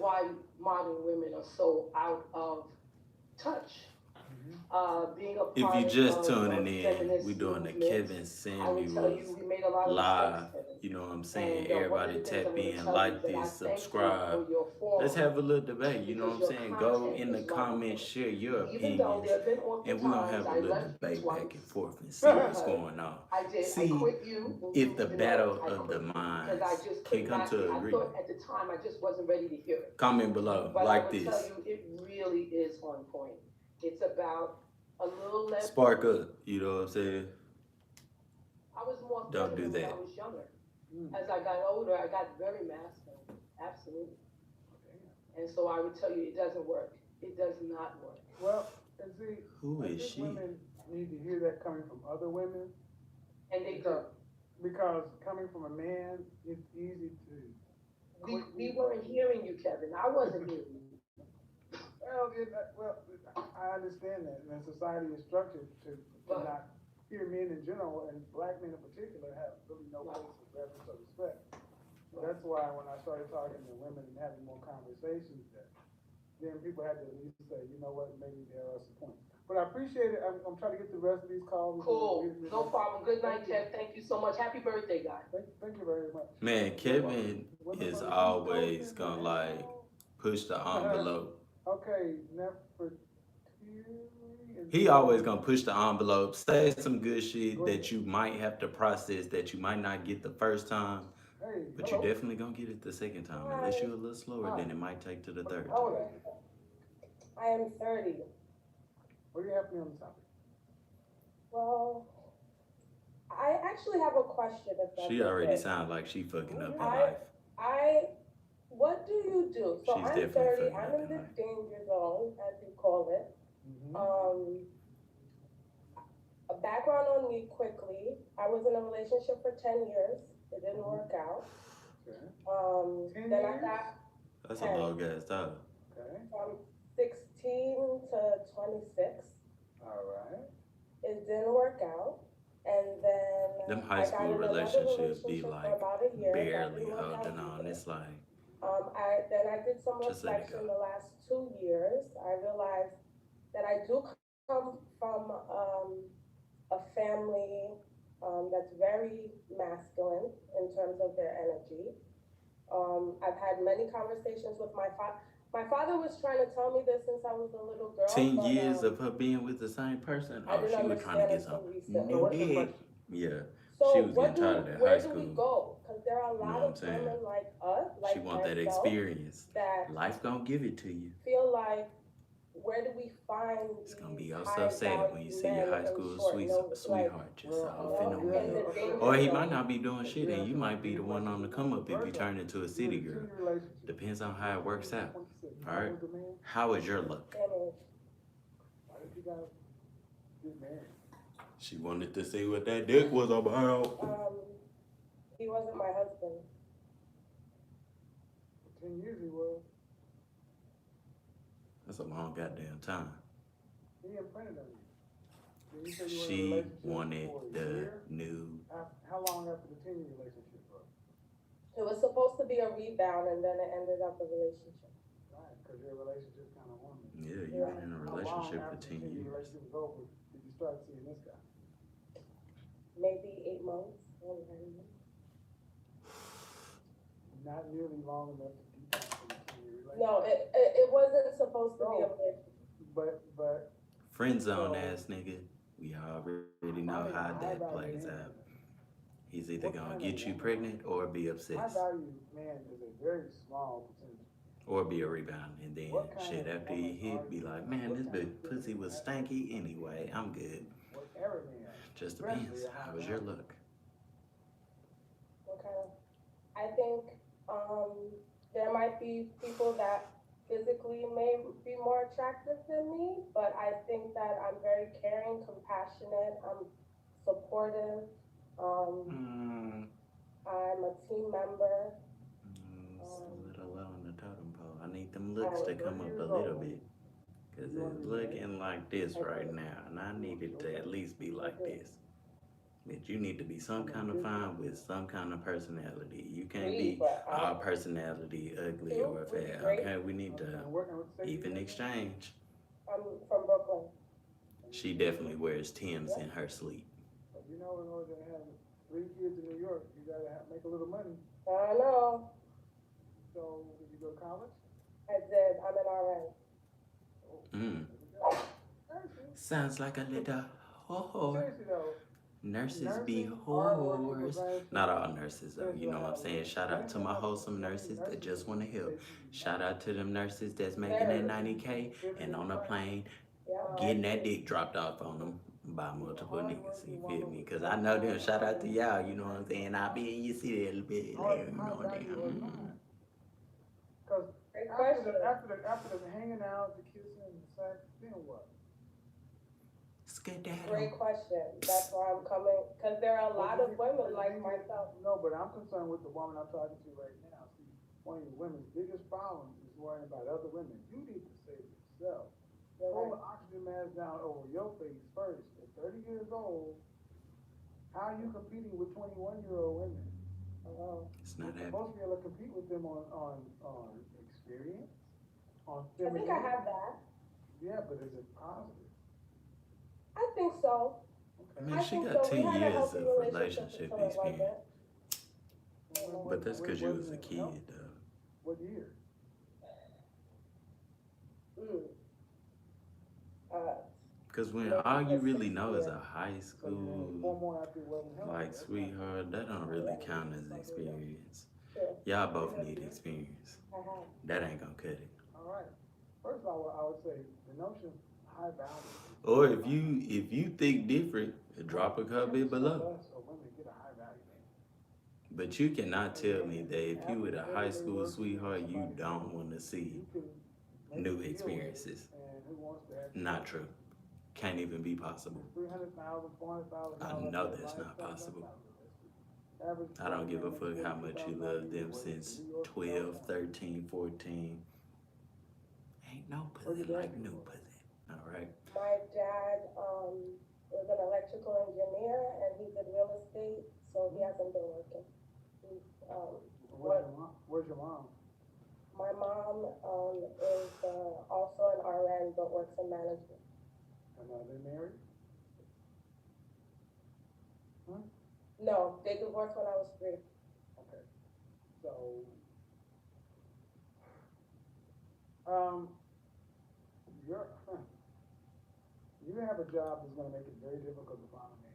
why modern women are so out of touch. Being a If you part just tuning of in, we feminist doing the movements, Kevin I would tell you Samuels we made a lot of mistakes, live. Kevin. You know what I'm saying? And one of Everybody the things I'm tap going to in, tell you is like that I this, thank you subscribe. for your Let's forum have a little debate. You know what because I'm your saying? Go content in the is comments, wonderful. share your Even though there opinions, have been often and we're gonna times have a I little left you debate back and twice forth and see what's because going on. I See quit you and if you the developed. battle I of the quit you because I minds just can could come not. to I agreement. thought at the time I just wasn't ready to hear it. Comment below, But I like would tell this. you, it really is on point. It's about a little less Spark money. up, you know what I'm saying? I was more Don't do feminine when I that. was younger. As I got older, I got very masculine. Absolutely. And so I would tell you, it doesn't work. It does not work. Well, and see, Who I is think she? women need to hear that coming from other women And they do. because coming from a man, it's easy to. We weren't hearing you, Kevin. I wasn't hearing you. Well, I understand that, and society is structured to Right. not hear men in general, and black men in particular have really no Right. place of reverence or respect. That's why when I started talking to women and having more conversations, that then people had to at least say, you know what, maybe there are some points. But I appreciate it. I'm trying to get the rest of these calls. Cool. No problem. Good night, Kev. Thank you so much. Happy birthday, guy. Thank you very much. Man, Kevin is always gonna like push the envelope. Okay, Nefertiti. He always gonna push the envelope, say some good shit that you might have to process, that you might not get the first time, Hey, but you hello. definitely gonna get it the second time. Unless you're a little slower, then it might take to the third How time. old are you? I am 30. What do you have for me on the topic? Well, I actually have a question if that's She already okay. sounds like she fucking up her I, life. what do you do? So She's I'm definitely 30, fucking I'm up in her the life. danger zone, as you call it. A background on me quickly. I was in a relationship for 10 years. It didn't work out. Okay. 10 Then I years? got That's a 10. long ass time. Okay. From 16 to 26. All right. It didn't work out. And Them then high I got school in another relationships be relationship for like about a year. That barely didn't work out holding on. either. It's like I did some just let it reflection go. the last 2 years. I realized that I do come from a family that's very masculine in terms of their energy. I've had many conversations with my father. My father was trying to tell me this since I was a little girl, 10 but years of her being with the same person? I Oh, didn't she was trying to understand get until some recently. new What's your dick. question? Yeah. She So was getting tired of that high where do we school. go? Because there are a You know lot what I'm of saying? women like us, She like want that myself, experience. that Life gonna give it to you. feel like, where do we find It's gonna be these oh so high sad when you value see your men high in school short notice, like, sweetheart just Well, off in the in wind. the danger Or he zone? might not be doing shit, and you might be the one on the come up if you turn into a city You're in girl. 10-year relationship. Depends on how it works out. 26. All How right. old is the man? How is your luck? Damage. Why did you guys get married? She wanted to see what that dick was about. He wasn't my husband. For 10 years he was. That's a long goddamn time. He imprinted on you. Then you said you were in a She relationship wanted for a the year? new. How long after the 10-year relationship, bro? It was supposed to be a rebound, and then it ended up a relationship. Right, because your relationship kind of woman. Yeah, you've Yeah. been in a How long relationship for after the 10 10-year years. relationship was over did you start seeing this guy? Maybe 8 months. I don't know. Not nearly long enough to detox from a 10-year relationship. No, it wasn't supposed to be a No. relationship. But Friend zone ass nigga. We already know how that plays out. He's either gonna get you pregnant or be high obsessed. value man is a very small percentage. Or be a rebound. And then shit after he hit, be like, man, this big pussy was stanky anyway. I'm good. Whatever man. Just depends. How was your luck? What kind of? I think there might be people that physically may be more attractive than me, but I think that I'm very caring, compassionate, I'm supportive, I'm a team member. It's a little low on the totem pole. I need them looks to come up a little bit. Because it's looking like this right now. And I need it to at least be like this. But you need to be some kind of fine with some kind of personality. You can't Really, be but all personality ugly Two, or fat. great. Okay, we need to And working with safety. even exchange. I'm from Brooklyn. She definitely wears Tim's in her sleep. But you know, in order to have 3 kids in New York, you gotta make a little money. I know. So, did you go to college? I did. I'm an RN. Mm. Sounds like a little whore. Seriously though, Nurses be nursing, hard working, whores. prevention, Not all nurses though, you know what I'm saying? there's Shout out to my wholesome nurses that just want to help. Shout out to them nurses that's making that 90K and on a plane Yeah. getting that dick dropped off on them by multiple niggas. You feel me? Cause I know them. Shout out to y'all. You know what I'm saying? I'll be in your city a little bit. You know what I'm saying? Cause Great after question. after the hanging out, the kissing, the sex, then what? Skedaddle. Great question. That's why I'm coming, because there are a lot of women like myself. No, but I'm concerned with the woman I'm talking to right now. See, one of your women's biggest problems is worrying about other women. You need to save yourself. Pull the oxygen mask down over your face first. At 30 years old, how are you competing with 21-year-old women? It's not You're happening. supposed to be able to compete with them on experience, on I think I have that. Yeah, but is it positive? I think so. I mean, I she think got so. We 10 had a years healthy of relationship until it wasn't. experience. But that's because you was a kid, though. What year? Because when all you really know is a high So you school, 4 more after it wasn't healthy. like, That's not- sweetheart, that don't really count as experience. Sure. Y'all both need experience. I have. That ain't gonna cut it. All right. First of all, I would say the notion of high value. Or if you think different, drop a comment below. Us or women get a high value man. But you cannot tell me that if you with a high school sweetheart, you don't want to see You can make new a deal with it, experiences. And who wants to have Not true. Can't even be possible. 300,000, 400,000. I know that's not possible. I don't give a fuck how much you love them since 12, 13, 14. Ain't no pussy like new pussy. All right. My dad was an electrical engineer and he did real estate, so he hasn't been working. He's, Where's your mom? my mom is also an RN but works in management. And are they married? No, they divorced when I was 3. Okay. So, you have a job that's gonna make it very difficult to find a man.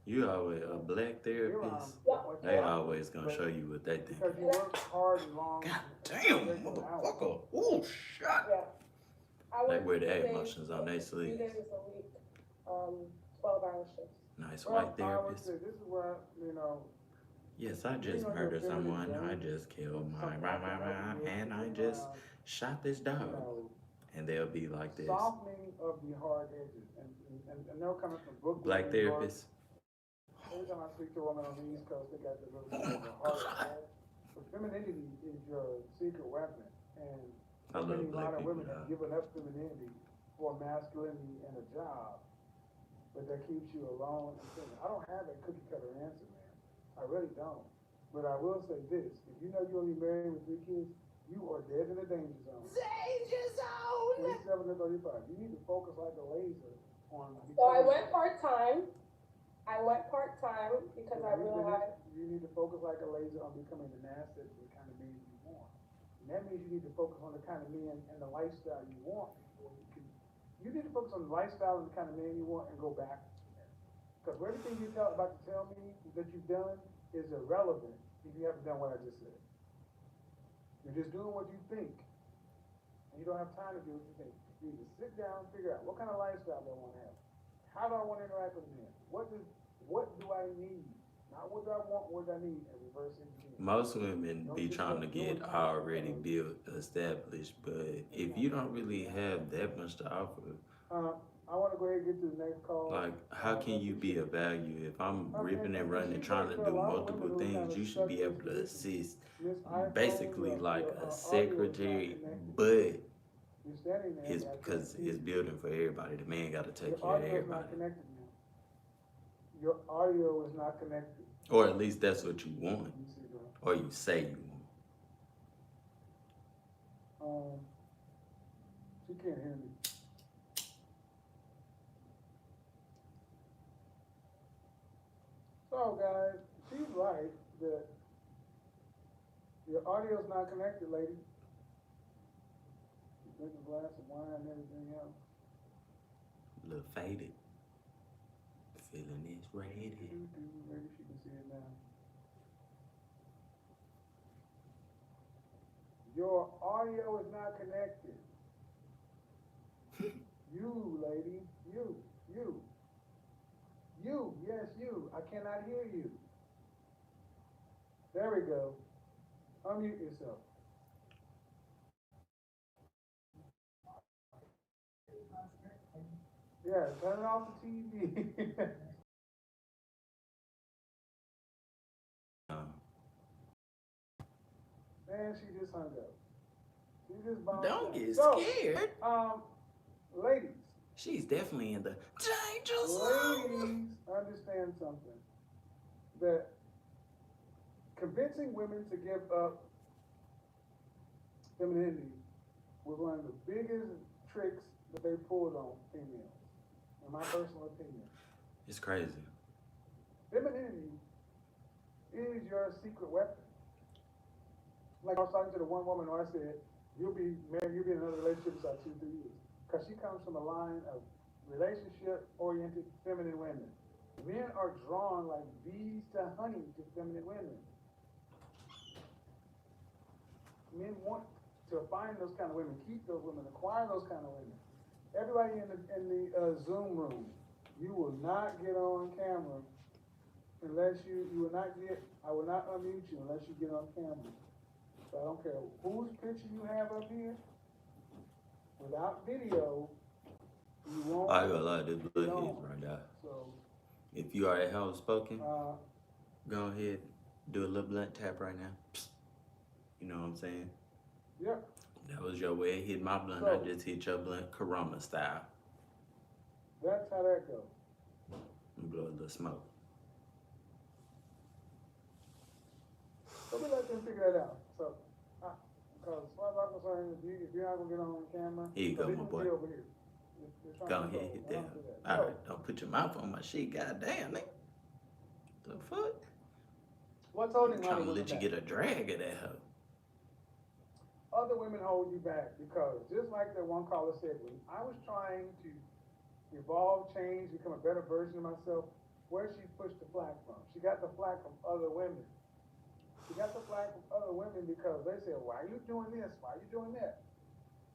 You always a black therapist. They always gonna show you what they think. Because you work hard and long. God damn, motherfucker! Oh shit! Yeah. I They work wear their 3 days- emotions on their 3 sleeves. days a week, 12-hour shifts. Nice Well, white I would therapist. say this is where, Yes, I just murdered someone. I just killed my and I just shot this you dog. know, And they'll be like this. softening of the hard edges, and they're coming from Brooklyn. Black New York. therapist. Every time I speak to a woman on the East Coast, they got the little bit of a hard edge. But femininity is your secret weapon, and I love many black modern people. women have given up femininity for masculinity and a job, but that keeps you alone and single. I don't have a cookie cutter answer, man. I really don't. But I will say this: if you know you're only married with 3 kids, you are dead in the danger zone. Danger zone! 27 to 35. You need to focus like a laser on. So I went part-time. Because I realized, You need to focus like a laser on becoming an asset to the kind of man you want. And that means you need to focus on the kind of man and the lifestyle you want before you can. You need to focus on the lifestyle and the kind of man you want and go back from there. Because everything you're about to tell me that you've done is irrelevant if you haven't done what I just said. You're just doing what you think. And you don't have time to do what you think. You need to sit down and figure out what kind of lifestyle do I want to have. How do I want to interact with men? What do I need? Not what do I want, what do I need, and reverse engineer. Most women be trying to get already built, established, but if you don't really have that much to offer, I want to go ahead and get to the next call. like, how can you be of value? If I'm ripping and running, trying to do multiple things, you should be able to assist. Basically, like a secretary, but You're standing there. it's and I can't because see it's you. building for everybody. The man got to take Your care of audio is not everybody. connected now. your audio is not connected. Or at least that's what you want. Let me see that. Or you say you want. She can't hear me. So guys, she's right that your audio's not connected, lady. You drink a glass of wine and everything else. A little faded. Feeling this redhead. Maybe she can see it now. Your audio is not connected. You, lady, you, yes, you. I cannot hear you. There we go. Unmute yourself. Yeah, turn off the TV. Man, she just hung up. She just bounced Don't out. get So, scared. Ladies. She's definitely in the danger zone. Ladies, understand something. That convincing women to give up femininity was one of the biggest tricks that they pulled on females, in my personal opinion. It's crazy. Femininity is your secret weapon. Like I was talking to the one woman who I said, you'll be married, you'll be in another relationship inside 2 to 3 years. Because she comes from a line of relationship-oriented feminine women. Men are drawn like bees to honey to feminine women. Men want to find those kind of women, keep those women, acquire those kind of women. Everybody in the Zoom room, you will not get on camera unless you will not get, I will not unmute you unless you get on camera. So I don't care whose picture you have up here, without video, you won't. I got a lot of this blood hits right now. So, if you are at home spoken, go ahead, do a little blunt tap right now. You know what I'm saying? Yep. That was your way of hitting my blunt. So, I just hit your blunt Karama style. That's how that goes. And blow a little smoke. So we let them figure that out. So, because as far as I'm concerned, if you're not going to get on camera, Here you go, my boy. over here. Go ahead, hit that. All right, don't put your mouth on my shit. God damn, nigga. The fuck? What's holding I'm trying to women let you back? get a drag of that hoe. Other women hold you back because just like that one caller said, when I was trying to evolve, change, become a better version of myself, where she pushed the flack from? She got the flack from other women. She got the flack from other women because they said, why are you doing this? Why are you doing that?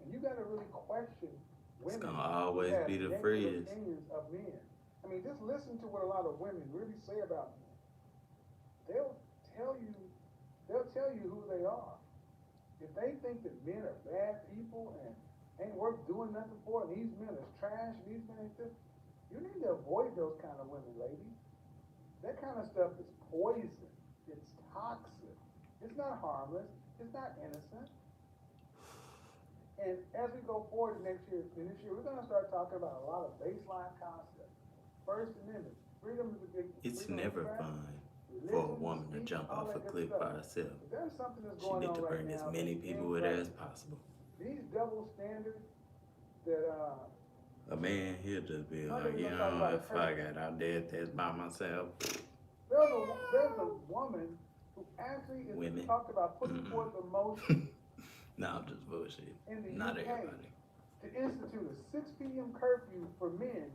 And you got to really question women. It's gonna always be the phrase. Opinions of men. I mean, just listen to what a lot of women really say about men. They'll tell you who they are. If they think that men are bad people and ain't worth doing nothing for, and these men are trash, and these men ain't this, you need to avoid those kind of women, ladies. That kind of stuff is poison. It's toxic. It's not harmless. It's not innocent. And as we go forward this year, we're going to start talking about a lot of baseline concepts. First Amendment, freedom of the It's never fun for a woman to jump off a cliff by herself. There's something that's She going need on to right bring as now many that's people with her as incredible. possible. These double standards that A man here just be Not like, even you gonna talk know, about if it I got out there this by myself, there's a woman who actually is Women. talked about putting forth a motion nah, I'm just bullshit. in the Not UK everybody. to institute a 6 p.m. curfew for men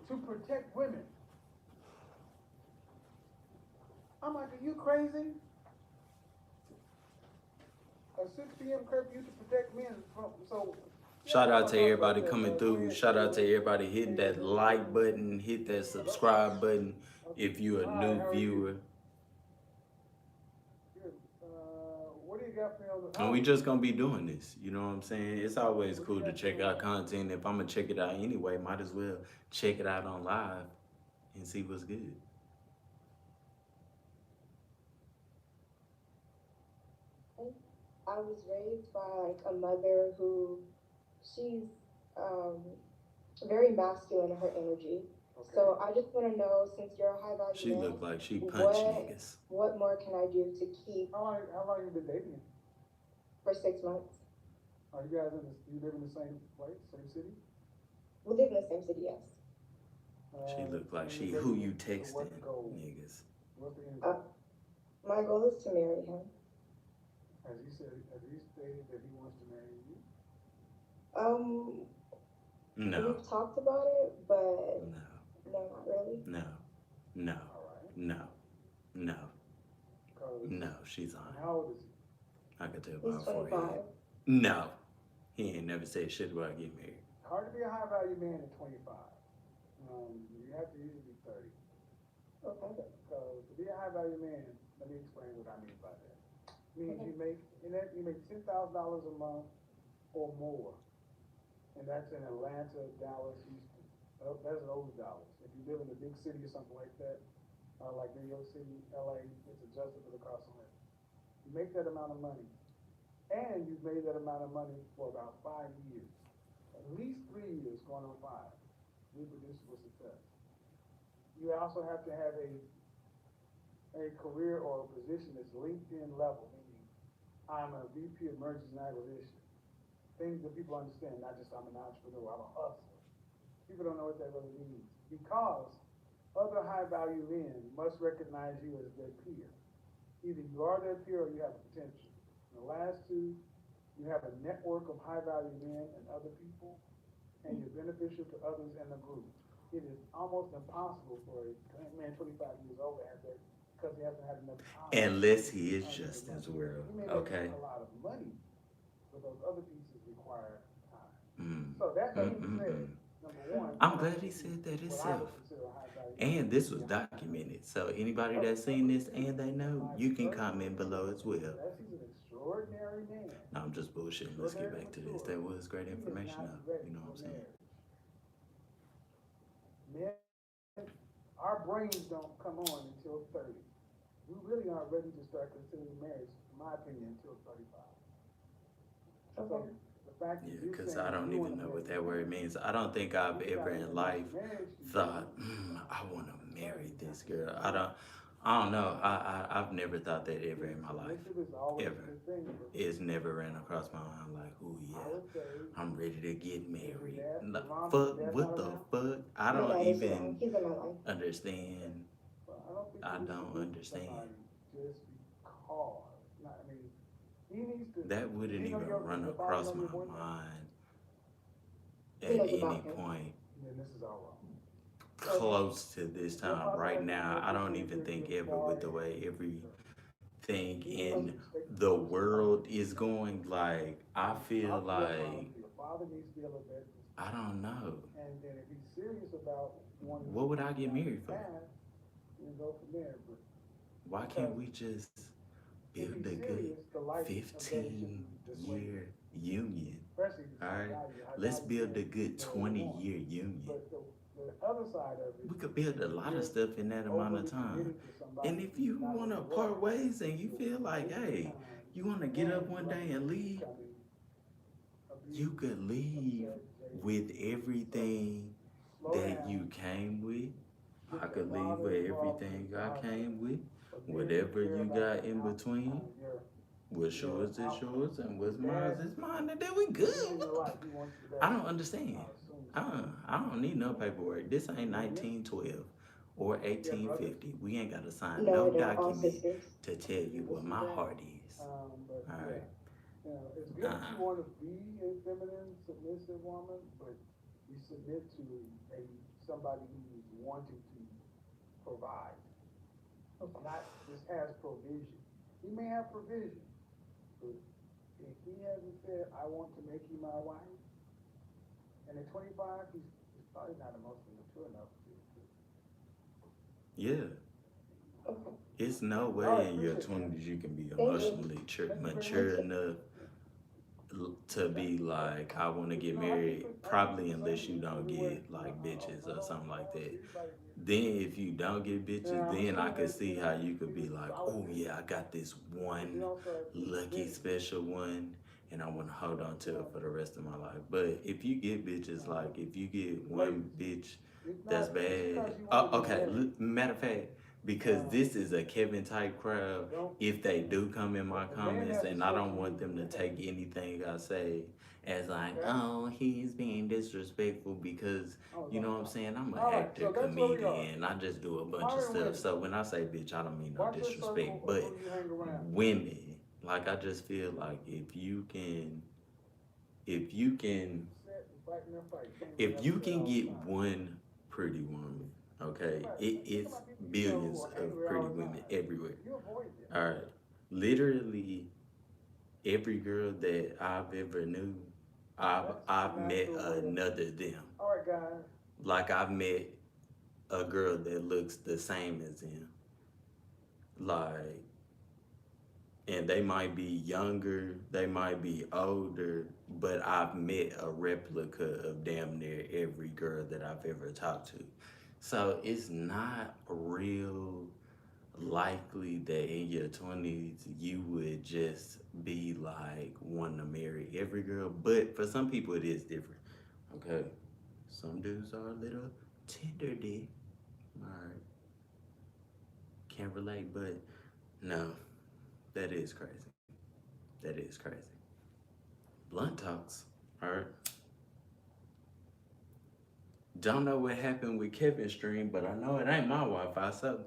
to protect women. I'm like, are you crazy? A 6 p.m. curfew to protect men from, so. Shout out to everybody coming through. Shout out to everybody hitting that like button, hit that subscribe button if you're a new viewer. What do you got for me on the? And we just gonna be doing this, you know what I'm saying? It's always cool to check out content. If I'm gonna check it out anyway, might as well check it out on live and see what's good. I was raised by like a mother who she's very masculine in her energy. So I just wanna know, since you're a high value She man, look like she punch what, niggas. what more can I do to keep How long you been dating? for 6 months? Are you guys you live in the same place, same city? We live in the same city, yes. She look like And she you're who you dating, so what's texting, the goal? niggas. What's the end Uh, goal? My goal is to marry him. Has he stated that he wants to marry you? No, We've talked about it, but no, no, not really. no, no, All right. no, no, 'Cause- no. She's and on. how old is he? I could tell by He's her forehead. 25. No, he ain't never said shit about getting married. Hard to be a high value man at 25. You have to usually be 30. Okay. Because to be a high value man, let me explain what I mean by that. Means you make $10,000 a month or more, and that's in Atlanta, Dallas, Houston. That's in those dollars. If you live in a big city or something like that, like New York City, LA, it's adjusted for the cost of living. You make that amount of money, and you've made that amount of money for about 5 years, at least 3 years, going on 5. Reproducible success. You also have to have a career or a position that's LinkedIn level, meaning I'm a VP of mergers and acquisition. Things that people understand, not just I'm an entrepreneur, I'm a hustler. People don't know what that really means because other high value men must recognize you as their peer. Either you are their peer or you have potential. In the last two, you have a network of high value men and other people, and you're beneficial to others in the group. It is almost impossible for a man 25 years old to have that because he hasn't had enough time. Unless he is Justin's world, He may okay? make a lot of money, but those other pieces require time. Mm. So that being said, number one, I'm glad he said that what I himself. would consider a high value. And this was documented, so anybody that's seen this and they know, you can comment below as well. That's he's an extraordinary man. No, I'm just bullshitting. Let's get back to this. That was great information, though. You know what I'm saying? Men, our brains don't come on until 30. We really aren't ready to start considering marriage, in my opinion, until 35. So the fact that Yeah, you're because saying I don't you even wanna know what marry that word me, means. I don't think I've you ever gotta in know life marriage to thought, you. I want to marry this girl. I don't know. I've never thought that ever in my life. Submissive is always a Ever. good thing, but It's never ran across my mind like, oh I yeah, would say, I'm ready to get married. No, Mom, fuck, Dad what not the around? fuck? I My don't dad is even around. He's in my life. understand. well, I I don't don't think understand. just because, I mean, he needs to. That wouldn't you know even your- run your father across know my your boyfriend? mind He at knows any about him. point Then this is all wrong. close to this time. Right now, I don't even think ever with the way everything in the world is going. Like, I feel like, Your father needs to be able to. I don't know. And then if he's serious about wanting. What would I get married for? Then go from there, but. Why can't we just if build he's a good serious, the life of that should 15-year union? especially if All right, high let's value, build a good you know what you want. 20-year union. But the other side of it. We could build a lot of you're stuff in that amount of overly time. committed to somebody And if you who's not want to gonna part work, ways and you feel like, waste hey, time, you want to get up one day and leave, becoming you abused, could leave upset, jaded. with everything Slow that down, you came with. get I your could leave father with involved in everything the I process, came with. but then Whatever care you about got the in outcome, between, your- what's your yours is outcome. yours and what's Dad, mine is mine, and then we in good. your life, he wants you to I don't understand. assume I don't need no paperwork. This ain't 1912 or 1850. We ain't got to sign No, no they're all document sisters. to tell you what my heart is. But All right. yeah, you know, it's good that you want to be a feminine, submissive woman, but you submit to somebody who's wanting to provide. Not just has provision. He may have provision, but if he hasn't said, I want to make you my wife, and at 25, he's probably not emotionally mature enough to. Yeah. It's no way in your 20s you can be emotionally mature enough to be like, I want to get married, probably unless you don't get like bitches or something like that. Then if you don't get bitches, then I could see how you could be like, oh yeah, I got this one lucky special one and I want to hold on to it for the rest of my life. But if you get bitches, like if you get one bitch It's That's not- it's bad. because you Oh, wanna be okay. married. Matter of fact, because this is a Kevin type crowd, Don't- if they do come in my The man comments, has to and I say don't to want you, them to take anything I say as like, Okay. oh, he's being disrespectful because, Oh, you know what I'm no. saying? I'm an All right, actor, so that's where we are. comedian, I just do a bunch of Modern stuff. women. So when I say bitch, I don't mean no Watch your disrespect, circle of but who you hang around. women, like I just feel like if you can, Sit and fight in their fight. Can't if really you have can that all get the time. one pretty woman, okay, Right. it Think is about people you know billions who are of angry pretty all the women time. everywhere. You avoid them. All right, literally every girl that I've ever knew, I've That's met natural way of- another them. All right, guys. Like I've met a girl that looks the same as them. Like, and they might be younger, they might be older, but I've met a replica of damn near every girl that I've ever talked to. So it's not real likely that in your 20s you would just be like wanting to marry every girl, but for some people it is different. Okay, some dudes are a little tender dick. All right, can't relate, but no, that is crazy. That is crazy. Blunt talks. All right. Don't know what happened with Kevin's stream, but I know it ain't my Wi-Fi, so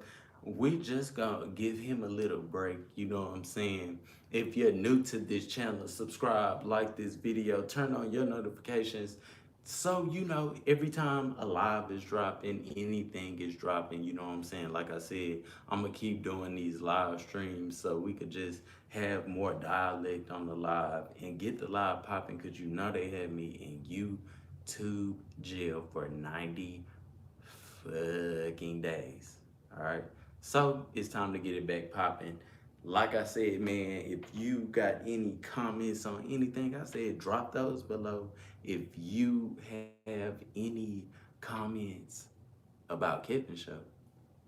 we just gonna give him a little break. You know what I'm saying? If you're new to this channel, subscribe, like this video, turn on your notifications, so you know every time a live is dropping, anything is dropping. You know what I'm saying? Like I said, I'm gonna keep doing these live streams so we could just have more dialect on the live and get the live popping, because you know they had me in YouTube jail for 90 fucking days. All right, so it's time to get it back popping. Like I said, man, if you got any comments on anything I said, drop those below. If you have any comments about Kevin Show,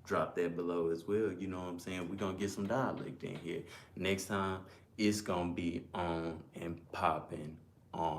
drop that below as well. You know what I'm saying? We're gonna get some dialect in here. Next time, it's gonna be on and popping on